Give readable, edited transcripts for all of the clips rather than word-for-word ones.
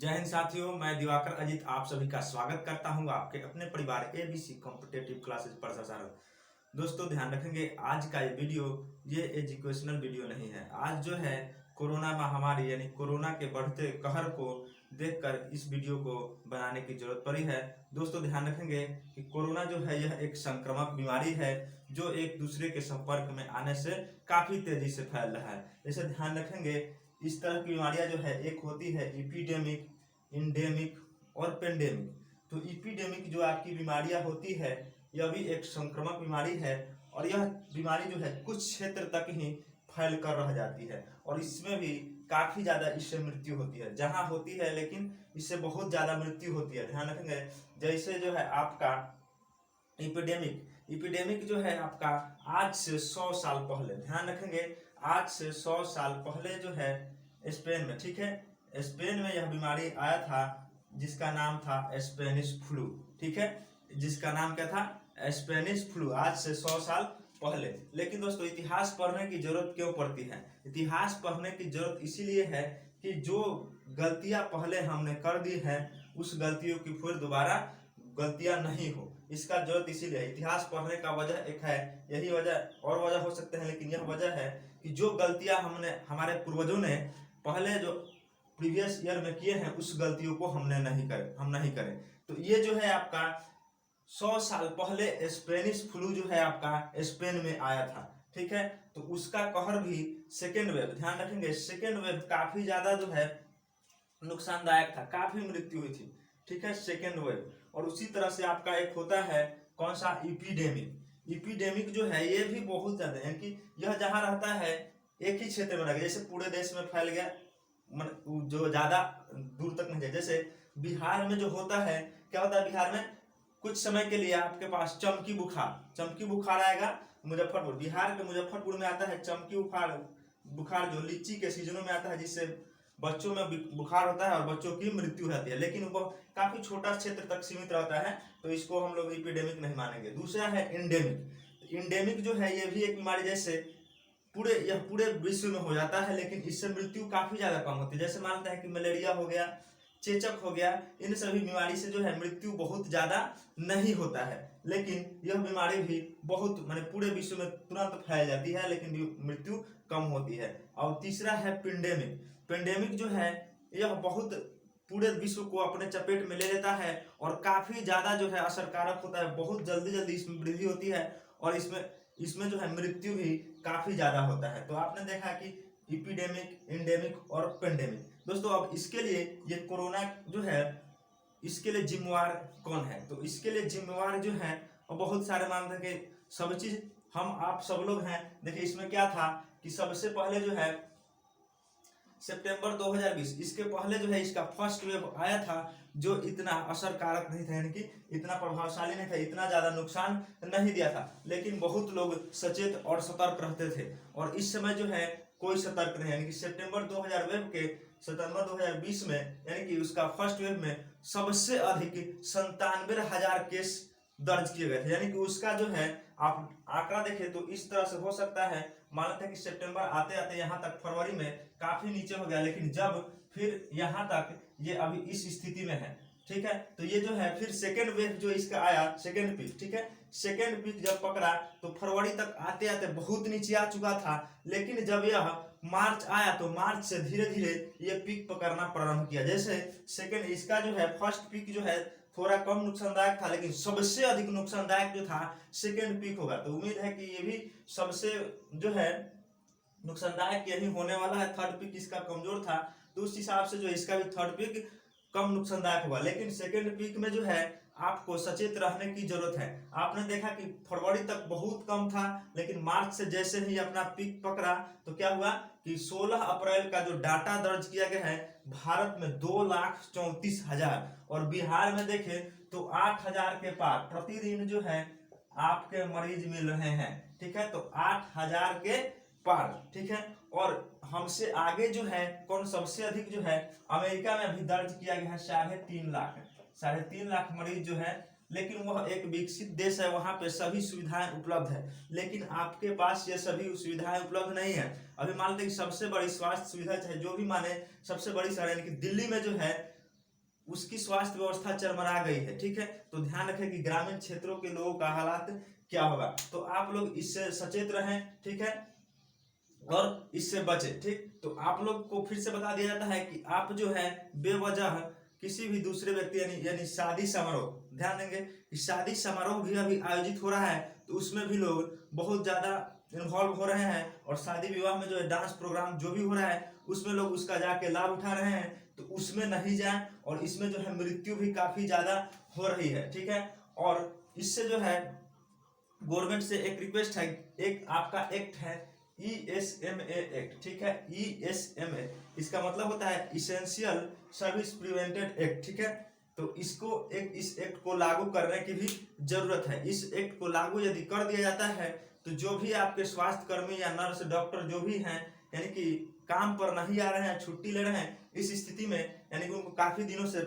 जय हिंद साथियों, मैं दिवाकर अजीत आप सभी का स्वागत करता हूं आपके अपने परिवार एबीसी कॉम्पिटेटिव क्लासेस प्रसारण। दोस्तों ध्यान रखेंगे, आज का ये वीडियो ये एजुकेशनल वीडियो नहीं है। आज जो है कोरोना महामारी यानी कोरोना के बढ़ते कहर को देखकर इस वीडियो को बनाने की जरूरत पड़ी है। दोस्तों ध्यान रखेंगे कि कोरोना जो है यह एक संक्रामक बीमारी है जो एक दूसरे के संपर्क में आने से काफी तेजी से फैल रहा है। इसे ध्यान रखेंगे, इस तरह की बीमारियां जो है एक होती है इपीडेमिक, इंडेमिक और पेंडेमिक। तो इपीडेमिक जो आपकी बीमारियां होती है यह भी एक संक्रामक बीमारी है और यह बीमारी जो है कुछ क्षेत्र तक ही फैल कर रह जाती है और इसमें भी काफी ज्यादा इससे मृत्यु होती है। जहां होती है लेकिन इससे बहुत ज्यादा मृत्यु होती है। ध्यान रखेंगे, जैसे जो है आपका इपिडेमिक जो है आपका आज से 100 साल पहले, ध्यान रखेंगे आज से 100 साल पहले जो है स्पेन में, ठीक है, स्पेन में यह बीमारी आया था जिसका नाम था स्पेनिश फ्लू। ठीक है, जिसका नाम क्या था? स्पेनिश फ्लू, आज से 100 साल पहले। लेकिन दोस्तों इतिहास पढ़ने की जरूरत क्यों पड़ती है? इतिहास पढ़ने की जरूरत इसीलिए है कि जो गलतियां पहले हमने कर दी है उस गलतियों की फिर दोबारा गलतियां नहीं हो, इसका जरूरत इसीलिए है। इतिहास पढ़ने का वजह एक है, यही वजह और वजह हो सकते हैं, लेकिन यह वजह है कि जो गलतियां हमने हमारे पूर्वजों ने पहले जो प्रीवियस ईयर में किए हैं उस गलतियों को हम नहीं करें। तो ये जो है आपका 100 साल पहले स्पेनिश फ्लू जो है आपका स्पेन में आया था। ठीक है, तो उसका कहर भी सेकेंड वेव, ध्यान रखेंगे सेकेंड वेव काफी ज्यादा जो है नुकसानदायक था, काफी मृत्यु हुई थी। ठीक है, सेकेंड वेव। और उसी तरह से आपका एक होता है कौन सा? इपीडेमिक जो है ये भी बहुत ज्यादा है कि यह जहां रहता है एक ही क्षेत्र में रह गया, जैसे पूरे देश में फैल गया, जो ज्यादा दूर तक नहीं जाए। जैसे बिहार में जो होता है, क्या होता है बिहार में? कुछ समय के लिए आपके पास चमकी बुखार आएगा। मुजफ्फरपुर, बिहार के मुजफ्फरपुर में आता है चमकी बुखार जो लीची के सीजनों में आता है, जिससे बच्चों में बुखार होता है और बच्चों की मृत्यु होती है, लेकिन वो काफी छोटा क्षेत्र तक सीमित रहता है, तो इसको हम लोग इपिडेमिक नहीं मानेंगे। दूसरा है इंडेमिक जो है ये भी एक बीमारी, जैसे पूरे विश्व में हो जाता है, लेकिन इससे मृत्यु काफी ज्यादा कम होती है। जैसे मानते हैं कि मलेरिया हो गया, चेचक हो गया, इन सभी बीमारी से जो है मृत्यु बहुत ज्यादा नहीं होता है, लेकिन यह बीमारी भी बहुत पूरे विश्व में तुरंत फैल जाती है, लेकिन मृत्यु कम होती है। और तीसरा है पेंडेमिक जो है यह बहुत पूरे विश्व को अपने चपेट में ले लेता है और काफी ज्यादा जो है असरकारक होता है, बहुत जल्दी इसमें वृद्धि होती है और इसमें जो है मृत्यु भी काफी ज्यादा होता है। तो आपने देखा कि इपिडेमिक, इंडेमिक और पेंडेमिक। दोस्तों अब इसके लिए ये कोरोना जो है इसके लिए जिम्मेवार कौन है? तो इसके लिए जिम्मेवार जो है और बहुत सारे मानते हैं कि सब चीज हम आप सब लोग हैं। देखिए इसमें क्या था कि सबसे पहले जो है सितंबर 2020, इसके पहले जो है इसका फर्स्ट वेव आया था जो इतना असरकारक नहीं था, यानी कि इतना प्रभावशाली नहीं था, इतना ज्यादा नुकसान नहीं दिया था, लेकिन बहुत लोग सचेत और सतर्क रहते थे। और इस समय जो है कोई सतर्क नहीं, यानी कि सितंबर 2020 में यानी कि उसका फर्स्ट वेव में सबसे अधिक 97,000 केस दर्ज किए गए थे। यानी कि उसका जो है आप आंकड़ा देखें तो इस तरह से हो सकता है, मानते हैं कि सितंबर आते आते यहाँ तक फरवरी में काफी नीचे हो गया, लेकिन जब फिर यहाँ तक ये अभी इस स्थिति में है। ठीक है, तो ये जो है फिर सेकेंड वेव जो इसका आया, सेकेंड पीक, ठीक है, सेकेंड पीक जब पकड़ा तो फरवरी तक आते आते बहुत नीचे आ चुका था, लेकिन जब यह मार्च आया तो मार्च से धीरे धीरे ये पीक पकड़ना प्रारंभ किया। जैसे सेकेंड इसका जो है फर्स्ट पीक जो है थोड़ा कम नुकसानदायक था, लेकिन सबसे अधिक नुकसानदायक जो था सेकेंड पीक होगा। तो उम्मीद है कि ये भी सबसे जो है नुकसानदायक यही होने वाला है। थर्ड पीक इसका कमजोर था, तो उस हिसाब से जो इसका भी थर्ड पीक कम नुकसानदायक होगा, लेकिन सेकेंड पीक में जो है आपको सचेत रहने की जरूरत है। आपने देखा कि फरवरी तक बहुत कम था, लेकिन मार्च से जैसे ही अपना पीक पकड़ा तो क्या हुआ कि 16 अप्रैल का जो डाटा दर्ज किया गया है भारत में 2,34,000 और बिहार में देखें तो 8,000 के पार प्रतिदिन जो है आपके मरीज मिल रहे हैं। ठीक है, तो 8,000 के पार। ठीक है, और हमसे आगे जो है कौन सबसे अधिक जो है अमेरिका में अभी दर्ज किया गया है 3.5 लाख मरीज जो है, लेकिन वह एक विकसित देश है, वहां पे सभी सुविधाएं उपलब्ध है, लेकिन आपके पास ये सभी सुविधाएं उपलब्ध नहीं है। अभी मान लेते कि सबसे बड़ी स्वास्थ्य सुविधा चाहे जो भी माने सबसे बड़ी शहर यानी कि दिल्ली में जो है उसकी स्वास्थ्य व्यवस्था चरमरा गई है, ठीक है। तो ध्यान रखें कि ग्रामीण क्षेत्रों के लोगों का हालात क्या होगा। तो आप लोग इससे सचेत रहें, ठीक है, और इससे बचे, ठीक। तो आप लोग को फिर से बता दिया जाता है कि आप जो है बेवजह किसी भी दूसरे व्यक्ति यानी शादी समारोह, ध्यान देंगे कि शादी समारोह भी अभी आयोजित हो रहा है, तो उसमें भी लोग बहुत ज्यादा इन्वॉल्व हो रहे हैं, और शादी विवाह में जो है डांस प्रोग्राम जो भी हो रहा है उसमें लोग उसका जाके लाभ उठा रहे हैं, तो उसमें नहीं जाए। और इसमें जो है मृत्यु भी काफी ज्यादा हो रही है, ठीक है। और इससे जो है गवर्नमेंट से एक रिक्वेस्ट है, एक आपका एक्ट है ESMA एक्ट, ठीक है। ESMA इसका मतलब होता है इसेंशियल सर्विस प्रिवेंटेड एक्ट, ठीक है। तो इस एक्ट को लागू करने की भी जरूरत है। इस एक्ट को लागू यदि कर दिया जाता है तो जो भी आपके स्वास्थ्य कर्मी या नर्स डॉक्टर जो भी हैं, यानी कि काम पर नहीं आ रहे हैं, छुट्टी ले रहे हैं, इस स्थिति में यानी कि उनको काफी दिनों से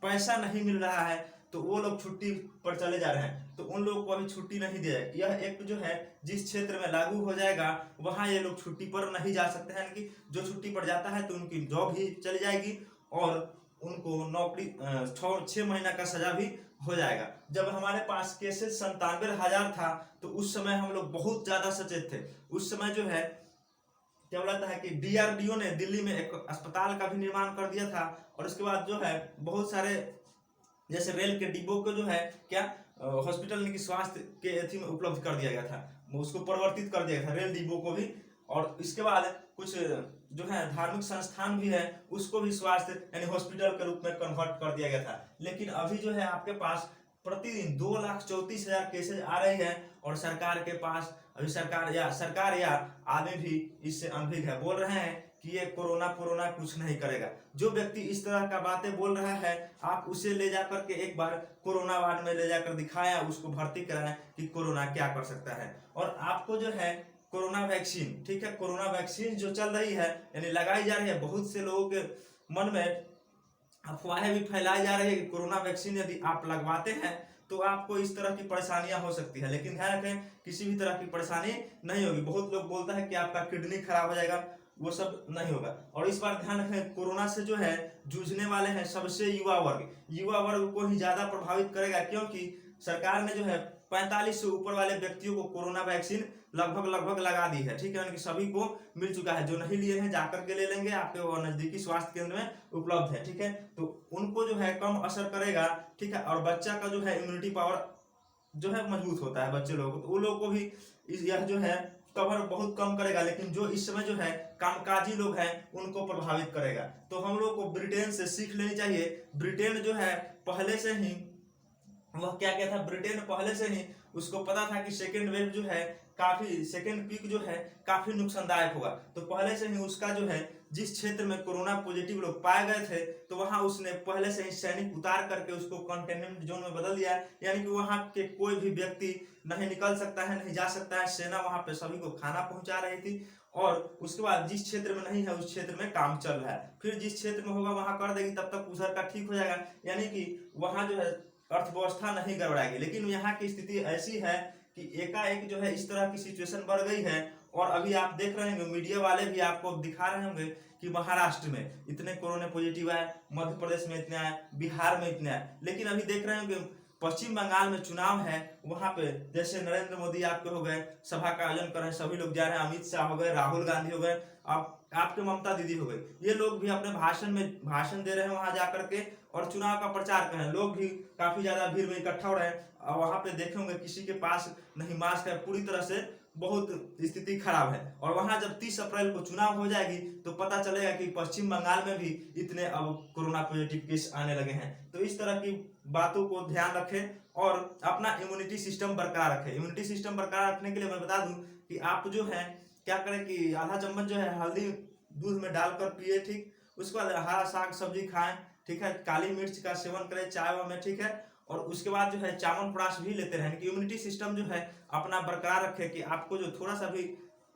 पैसा नहीं मिल रहा है, तो वो लोग छुट्टी पर चले जा रहे हैं, तो उन लोगों को अभी छुट्टी नहीं दिया जाएगी। यह एक्ट जो है जिस क्षेत्र में लागू हो जाएगा वहां ये लोग छुट्टी पर नहीं जा सकते हैं, यानी कि जो छुट्टी पर जाता है तो उनकी जॉब ही चली जाएगी और उनको नौकरी 6 महीना का सजा भी हो जाएगा। जब हमारे पास केसेस 97,000 था तो उस समय हम लोग बहुत ज्यादा सचेत थे। उस समय जो है क्या बोला है कि DRDO ने दिल्ली में एक अस्पताल का भी निर्माण कर दिया था, और उसके बाद जो है बहुत सारे जैसे रेल के डिब्बों को जो है क्या हॉस्पिटल की स्वास्थ्य के अथी में उपलब्ध कर दिया गया था, उसको परिवर्तित कर दिया गया था रेल डिब्बों को भी। और इसके बाद कुछ जो है धार्मिक संस्थान भी है उसको भी स्वास्थ्य यानी हॉस्पिटल के रूप में कन्वर्ट कर दिया गया था। लेकिन अभी जो है आपके पास प्रतिदिन 2,34,000 केसेज आ रही है, और सरकार के पास अभी सरकार या आदमी भी इससे अनभिज्ञ है, बोल रहे हैं कि ये कोरोना कुछ नहीं करेगा। जो व्यक्ति इस तरह का बातें बोल रहा है आप उसे ले जाकर के एक बार कोरोना वार्ड में ले जाकर दिखाया, उसको भर्ती कराएं कि कोरोना क्या कर सकता है। और आपको जो है कोरोना वैक्सीन, ठीक है, कोरोना वैक्सीन जो चल रही है यानी लगाई जा रही है, बहुत से लोगों के मन में अफवाहें भी फैलाई जा रही है कि कोरोना वैक्सीन यदि आप लगवाते हैं तो आपको इस तरह की परेशानियां हो सकती है। लेकिन ध्यान रखें किसी भी तरह की परेशानी नहीं होगी। बहुत लोग बोलता है कि आपका किडनी खराब हो जाएगा, वो सब नहीं होगा। और इस बार ध्यान रखें कोरोना से जो है जूझने वाले हैं सबसे युवा वर्ग को ही ज्यादा प्रभावित करेगा, क्योंकि सरकार ने जो है 45 से ऊपर वाले व्यक्तियों को कोरोना वैक्सीन लगभग लगा दी है, ठीक है, यानी कि सभी को मिल चुका है। जो नहीं लिए हैं जाकर के ले लेंगे, आपके वो नजदीकी स्वास्थ्य केंद्र में उपलब्ध है, ठीक है। तो उनको जो है कम असर करेगा, ठीक है। और बच्चा का जो है इम्यूनिटी पावर जो है मजबूत होता है बच्चे लोगों को, तो वो लोग को भी यह जो है कवर बहुत कम करेगा। लेकिन जो इस समय जो है कामकाजी लोग हैं उनको प्रभावित करेगा। तो हम लोग को ब्रिटेन से सीख लेनी चाहिए। ब्रिटेन जो है पहले से ही वह क्या था, ब्रिटेन पहले से ही उसको पता था कि सेकेंड वेव जो है काफी, सेकेंड पीक जो है काफी नुकसानदायक होगा। तो पहले से ही उसका जो है जिस क्षेत्र में कोरोना पॉजिटिव लोग पाए गए थे तो वहां उसने पहले से ही सैनिक उतार करके उसको कंटेनमेंट जोन में बदल दिया, यानी कि वहां के कोई भी व्यक्ति नहीं निकल सकता है, नहीं जा सकता है। सेना वहां पे सभी को खाना पहुंचा रही थी, और उसके बाद जिस क्षेत्र में नहीं है उस क्षेत्र में काम चल रहा है, फिर जिस क्षेत्र में होगा वहां कर देगी, तब तक उधर का ठीक हो जाएगा, यानी कि वहां जो है अर्थव्यवस्था नहीं गड़बड़ाएगी। लेकिन यहाँ की स्थिति ऐसी है कि एकाएक जो है इस तरह की सिचुएशन बढ़ गई है। और अभी आप देख रहे होंगे मीडिया वाले भी आपको दिखा रहे होंगे कि महाराष्ट्र में इतने कोरोना पॉजिटिव आए, मध्य प्रदेश में इतने आए, बिहार में इतने आए। लेकिन अभी देख रहे होंगे पश्चिम बंगाल में चुनाव है, वहां पे जैसे नरेंद्र मोदी आपके हो गए, सभा का आयोजन कर रहे हैं, सभी लोग जा रहे हैं, अमित शाह हो गए, राहुल गांधी हो गए, अब आपके ममता दीदी हो गई, ये लोग भी अपने भाषण दे रहे हैं वहां जाकर के, और चुनाव का प्रचार कर रहे हैं। लोग भी काफी ज्यादा भीड़ में इकट्ठा हो रहे हैं, और वहां पे देखेंगे किसी के पास नहीं मास्क है, पूरी तरह से बहुत स्थिति खराब है। और वहां जब 30 अप्रैल को चुनाव हो जाएगी तो पता चलेगा कि पश्चिम बंगाल में भी इतने अब कोरोना पॉजिटिव केस आने लगे हैं। तो इस तरह की बातों को ध्यान रखें और अपना इम्यूनिटी सिस्टम बरकरार रखें। इम्यूनिटी सिस्टम बरकरार रखने के लिए मैं बता दूं कि आप जो है क्या करें कि आधा चम्मच जो है हल्दी दूध में डालकर पिए, ठीक। उसके बाद हरा साग सब्जी खाएं, ठीक है, काली मिर्च का सेवन करें चाय में, ठीक है। और उसके बाद जो है च्यवनप्राश भी लेते रहें कि इम्यूनिटी सिस्टम जो है अपना बरकरार रखे, कि आपको जो थोड़ा सा भी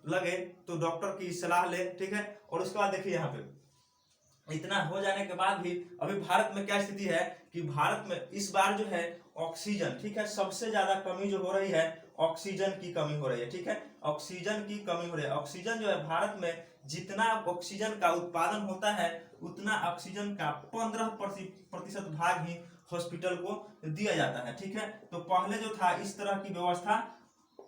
लगे तो डॉक्टर की सलाह ले, ठीक है। और उसके बाद देखिए यहाँ पे इतना हो जाने के बाद भी अभी भारत में क्या स्थिति है कि भारत में इस बार जो है ऑक्सीजन, ठीक है, सबसे ज्यादा कमी जो हो रही है ऑक्सीजन की कमी हो रही है, ठीक है, ऑक्सीजन की कमी हो रही है। ऑक्सीजन जो है भारत में जितना ऑक्सीजन का उत्पादन होता है उतना ऑक्सीजन का 15% भाग ही हॉस्पिटल को दिया जाता है। ठीक है, तो पहले जो था इस तरह की व्यवस्था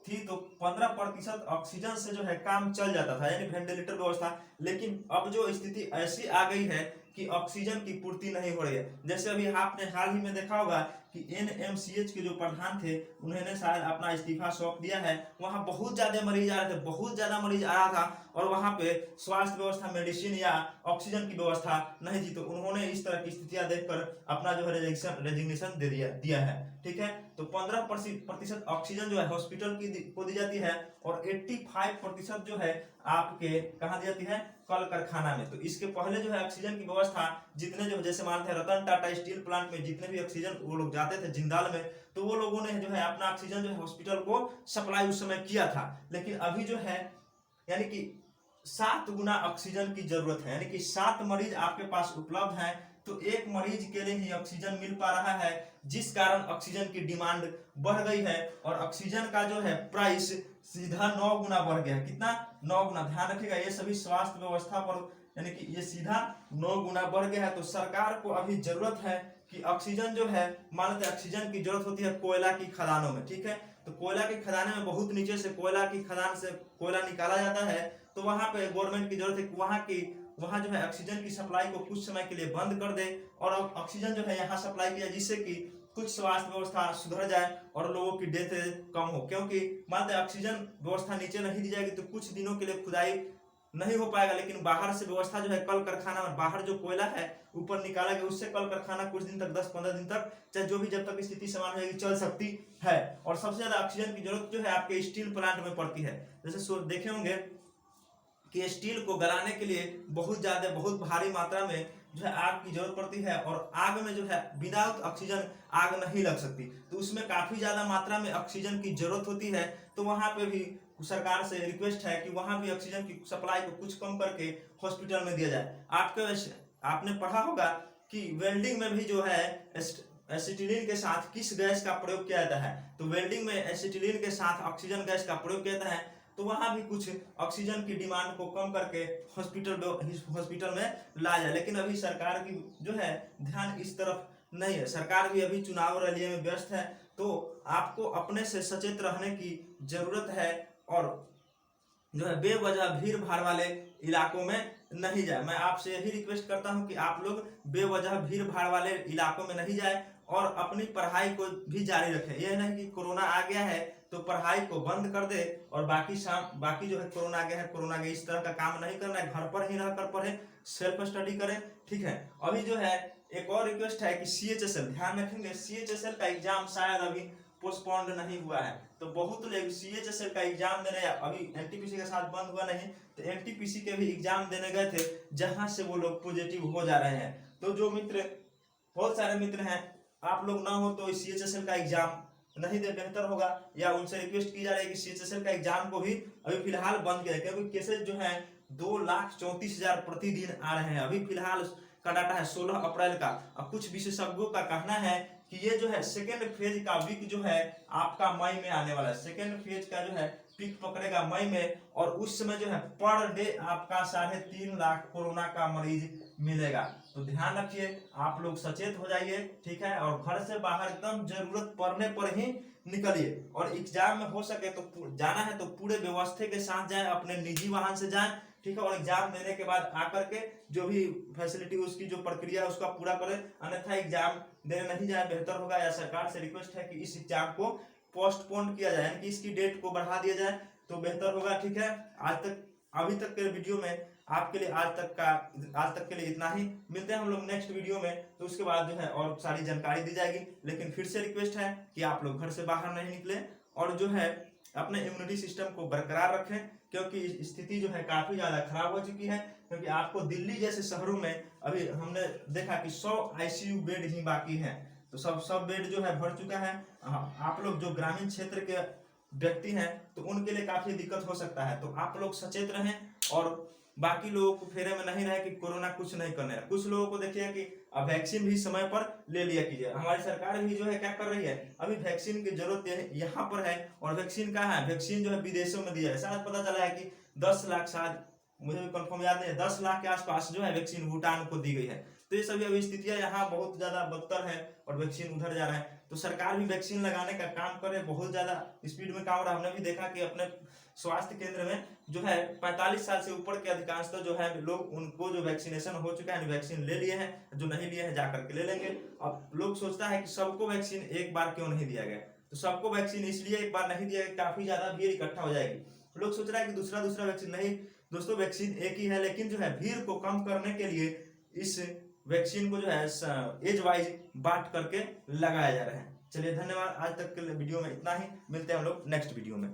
थी, तो 15% ऑक्सीजन से जो है काम चल जाता था, यानी वेंटिलेटर व्यवस्था। लेकिन अब जो स्थिति ऐसी आ गई है कि ऑक्सीजन की पूर्ति नहीं हो रही है। जैसे अभी आपने हाल ही में देखा होगा कि एनएमसीएच के जो प्रधान थे उन्होंने शायद अपना इस्तीफा सौंप दिया है। वहां बहुत ज्यादा मरीज आ रहे थे, बहुत ज्यादा मरीज आ रहा था, और वहां पे स्वास्थ्य व्यवस्था, मेडिसिन या ऑक्सीजन की व्यवस्था नहीं थी, तो उन्होंने इस तरह की स्थितियां देखकर अपना जो है रेजिग्नेशन दे दिया है। ठीक है, तो 15% ऑक्सीजन जो है हॉस्पिटल को दी जाती है, और 85% जो है आपके कहाँ दी जाती है, कल कारखाना में। तो इसके पहले जो है ऑक्सीजन की व्यवस्था जितने जो जैसे मानते हैं रतन टाटा स्टील प्लांट में जितने भी ऑक्सीजन वो लोग जाते थे जिंदाल में, तो वो लोगों ने जो है अपना ऑक्सीजन जो है हॉस्पिटल को सप्लाई उस समय किया था। लेकिन अभी जो है यानी कि 7 गुना ऑक्सीजन की जरूरत है, यानी कि 7 मरीज आपके पास उपलब्ध हैं, तो एक मरीज के लिए ही ऑक्सीजन मिल पा रहा है, जिस कारण ऑक्सीजन की डिमांड बढ़ गई है, और ऑक्सीजन का जो है प्राइस सीधा 9 गुना बढ़ गया है। कितना? 9 गुना। ध्यान रखिएगा, ये सभी स्वास्थ्य व्यवस्था पर, यानी कि ये सीधा 9 गुना बढ़ गया है। तो सरकार को अभी जरूरत है कि ऑक्सीजन जो है, मान लेते ऑक्सीजन की जरूरत होती है कोयला की खदानों में। ठीक है, तो कोयला की खदानों में बहुत नीचे से कोयला की खदान से कोयला निकाला जाता है, तो वहां पे गवर्नमेंट की जरूरत है कि वहां जो है ऑक्सीजन की सप्लाई को कुछ समय के लिए बंद कर दे, और ऑक्सीजन जो है यहाँ सप्लाई किया, जिससे कि कुछ स्वास्थ्य व्यवस्था सुधर जाए और लोगों की डेथ कम हो। क्योंकि मानते ऑक्सीजन व्यवस्था नीचे नहीं दी जाएगी तो कुछ दिनों के लिए खुदाई नहीं हो पाएगा, लेकिन बाहर से व्यवस्था जो है कल कारखाना में बाहर जो कोयला है ऊपर निकाला गया, उससे कल कारखाना कुछ दिन तक 10-15 दिन तक, चाहे जो भी जब तक स्थिति समान हो जाएगी, चल सकती है। और सबसे ज्यादा ऑक्सीजन की जरूरत जो है आपके स्टील प्लांट में पड़ती है। जैसे देखे होंगे कि स्टील को गलाने के लिए बहुत भारी मात्रा में जो है आग की जरूरत पड़ती है, और आग में जो है विदाउट ऑक्सीजन आग नहीं लग सकती, तो उसमें काफी ज्यादा मात्रा में ऑक्सीजन की जरूरत होती है। तो वहां पे भी सरकार से रिक्वेस्ट है कि वहां भी ऑक्सीजन की सप्लाई को कुछ कम करके हॉस्पिटल में दिया जाए। आपने पढ़ा होगा कि वेल्डिंग में भी जो है एसिटिलीन के साथ किस गैस का प्रयोग किया जाता है, तो वेल्डिंग में एसिटिलीन के साथ ऑक्सीजन गैस का प्रयोग किया जाता है, तो वहां भी कुछ ऑक्सीजन की डिमांड को कम करके हॉस्पिटल में लाया जाए। लेकिन अभी सरकार की जो है ध्यान इस तरफ नहीं है, सरकार भी अभी चुनाव रैली में व्यस्त है, तो आपको अपने से सचेत रहने की जरूरत है, और जो है बेवजह भीड़ भाड़ वाले इलाकों में नहीं जाए। मैं आपसे यही रिक्वेस्ट करता हूं कि आप लोग बेवजह भीड़ भाड़ वाले इलाकों में नहीं जाए, और अपनी पढ़ाई को भी जारी रखें। यह नहीं कि कोरोना आ गया है तो पढ़ाई को बंद कर दे, और बाकी जो है कोरोना आ गया है, कोरोना गया, इस तरह का काम नहीं करना है, घर पर ही रहकर पढ़े, सेल्फ स्टडी करें। ठीक है, अभी जो है एक और रिक्वेस्ट है कि CHSL ध्यान रखेंगे, CHSL का एग्जाम शायद अभी पोस्टपोन्ड नहीं हुआ है, तो बहुत लोग CHSL का एग्जाम देने, अभी NTPC के साथ बंद हुआ नहीं, तो NTPC के भी एग्जाम देने गए थे, जहां से वो लोग पॉजिटिव हो जा रहे हैं। तो जो मित्र, बहुत सारे मित्र हैं, आप लोग ना हो तो CHSL का एग्जाम नहीं दे, बेहतर होगा, या उनसे रिक्वेस्ट की जा रही है कि CHSL का एग्जाम को भी अभी फिलहाल बंद किया, क्योंकि केसेज जो है 2,34,000 प्रतिदिन आ रहे हैं। अभी फिलहाल का डाटा है 16 अप्रैल का। अब कुछ विशेषज्ञों का कहना है कि ये जो है सेकेंड फेज का वीक जो है आपका मई में आने वाला है, सेकेंड फेज का जो है पीक पकड़ेगा मई में, और उस समय जो है पर डे आपका 3.5 लाख कोरोना का मरीज मिलेगा। तो ध्यान रखिए, आप लोग सचेत हो जाइए। ठीक है, और घर से बाहर एकदम जरूरत पड़ने पर ही निकलिए, और एग्जाम में हो सके तो जाना है तो पूरे व्यवस्था के साथ जाए, अपने निजी वाहन से जाए। ठीक है, और एग्जाम देने के बाद आकर के जो भी फैसिलिटी, उसकी जो प्रक्रिया है उसका पूरा करें, अन्यथा एग्जाम देने नहीं जाए, बेहतर होगा। या सरकार से रिक्वेस्ट है कि इस एग्जाम को पोस्टपोन किया जाए, यानी कि इसकी डेट को बढ़ा दिया जाए, तो बेहतर होगा। ठीक है, अभी तक के वीडियो में आपके लिए आज तक के लिए इतना ही। मिलते हैं हम लोग नेक्स्ट वीडियो में, तो उसके बाद जो है और सारी जानकारी दी जाएगी। लेकिन फिर से रिक्वेस्ट है कि आप लोग घर से बाहर नहीं निकले, और जो है अपने इम्यूनिटी सिस्टम को बरकरार रखें, क्योंकि स्थिति जो है काफी ज्यादा खराब हो चुकी है। क्योंकि आपको दिल्ली जैसे शहरों में अभी हमने देखा कि 100 ICU बेड ही बाकी है, तो सब बेड जो है भर चुका है। आप लोग जो ग्रामीण क्षेत्र के व्यक्ति हैं तो उनके लिए काफी दिक्कत हो सकता है, तो आप लोग सचेत रहें, और बाकी लोगों को फेरे में नहीं रहे कि कोरोना कुछ नहीं करने। कुछ लोगों को देखिए कि अब वैक्सीन भी समय पर ले लिया कीजिए। हमारी सरकार भी जो है क्या कर रही है, अभी वैक्सीन की जरूरत यहाँ पर है, और वैक्सीन कहाँ है, वैक्सीन जो है विदेशों में दिया है। शायद पता चला है कि 10 लाख शायद मुझे भी कंफर्म याद नहीं है, 10 लाख के आसपास जो है वैक्सीन भूटान को दी गई है। तो ये सभी अभी स्थितियां यहाँ बहुत ज्यादा बदतर है और वैक्सीन उधर जा रहा है। तो सरकार भी वैक्सीन लगाने का काम करे, बहुत ज्यादा स्पीड में काम हो रहा है। हमने भी देखा कि अपने स्वास्थ्य केंद्र में जो है 45 साल से ऊपर के अधिकांशतः जो है लोग, उनको जो वैक्सीनेशन हो चुका है, वैक्सीन ले लिए हैं, जो नहीं लिए हैं जाकर के ले लेंगे। अब लोग सोचता है कि सबको वैक्सीन एक बार क्यों नहीं दिया गया, तो सबको वैक्सीन इसलिए एक बार नहीं दिया गया, काफी ज्यादा भीड़ इकट्ठा हो जाएगी। लोग सोच रहा है कि दूसरा वैक्सीन, नहीं दोस्तों, वैक्सीन एक ही है, लेकिन जो है भीड़ को कम करने के लिए इस वैक्सीन को जो है एज वाइज बांट करके लगाया जा रहा है। चलिए धन्यवाद, आज तक के वीडियो में इतना ही, मिलते हैं हम लोग नेक्स्ट वीडियो में।